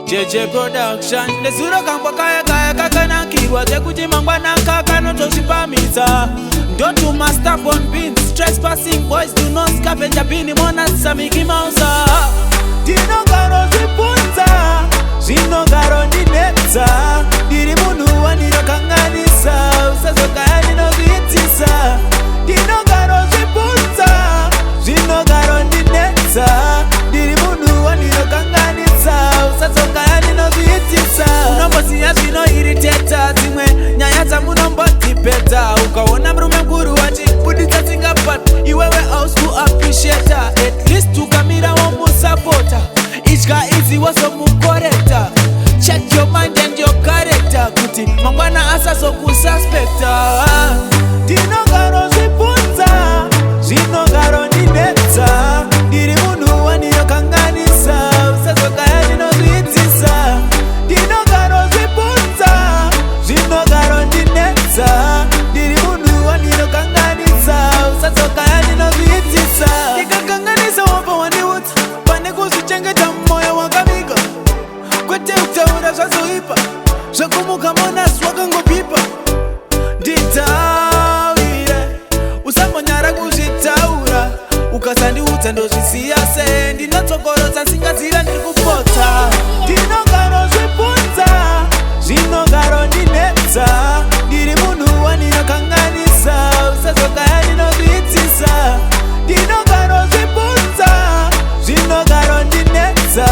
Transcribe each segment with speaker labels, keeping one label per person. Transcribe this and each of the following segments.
Speaker 1: JJ Production Nesuro kambwa kaya kaya kakana kirwa Zekuji mangwana kakano toshipamisa Don't you must up on pins Trespassing boys do not scavenge Apini mona samiki mausa Dino garo zipunza Zino garo ninetza Diri munu waniro kanganisa Usazo kaya nino vitisa Dino garo zipunza Zino garo ninetza Diri munu waniro kanganisa Usazo kaya nino vitisa Unombosi ya zino irritata Zimwe nyayata munomboti peta Ukaona mrume mkuru wachi Budita zingapat Iwewe house to appreciate At least tukamira wamu supporter Each guy easy waso mukoreta Check your mind and your character Kuti mangwana asa so kususpecta Dino garo zipunza Zino garo ninetza Diri munu waniro kanganisa Usazo kaya nino vitisa Dino garo zipunza Zino garo ninetza Diri munu waniro kanganisa Usazo kaya nino vitisa Nika kanganisa wapo waniwuta Pane kusuchengeta moyo wakamiga Kwete utaura zwazoipa Zwakumuka mona swakango pipa Nditawire Usambonyara kuzitaura Ukasandi utendo zisiyase Ndinotokoroza nsingazira ndikupota Dinogaro zipunza Zinogaro ninetza Diri munu waniro kanganisa Usazo kaya nino vitisa Dinogaro zipunza Zinogaro ninetza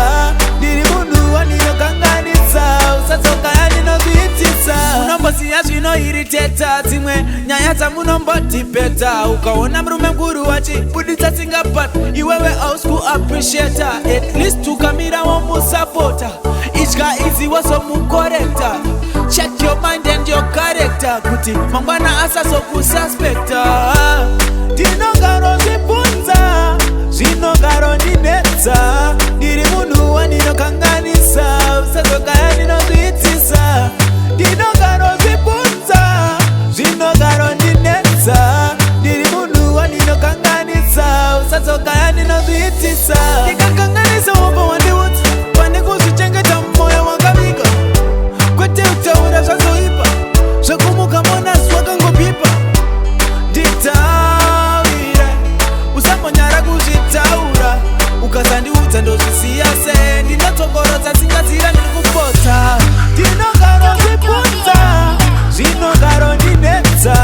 Speaker 1: Diri munu waniro kanganisa Usazo kaya nino vitisa Unombosi ya zino irritata Zimwe nyayata munomboti peta Ukaona mrume mkuru wachi Budita zingapat Iwewe house ku appreciate At least tukamira wamu supporter Each guy easy waso mukoreta Check your mind and your character Kuti mangwana asa so kususpecta Dino garo zipunza Zino garo ninetza Diri munu waniro kanganisa Usazo kaya nino vitisa Dino garo zipunza Zino garo ninetza Diri munu waniro kanganisa Usazo kaya nino vitisa Nika kanganisa wapo waniwuta Pane kusuchengeta moyo wakamiga Kwete utaura zwazoipa Zwakumuka mona swakango pipa Nditawire Usambonyara kuzitaura Ukasandi utendo zisiyase Ndinotokoroza nsingazira ndikupota Dinogaro zipunza Zinogaro ninetza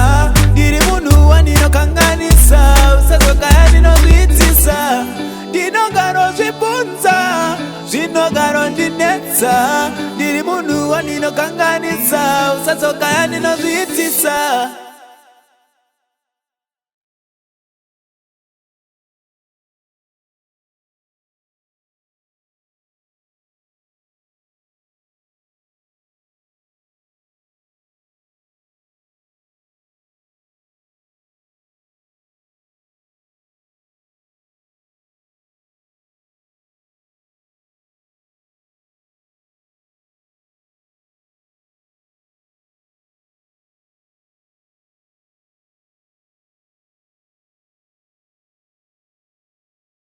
Speaker 1: Diri munu waniro kanganisa Usazo kaya nino vitisa Dinogaro zipunza Zinogaro ninetza Diri munu waniro kanganisa Usazo kaya nino vitisa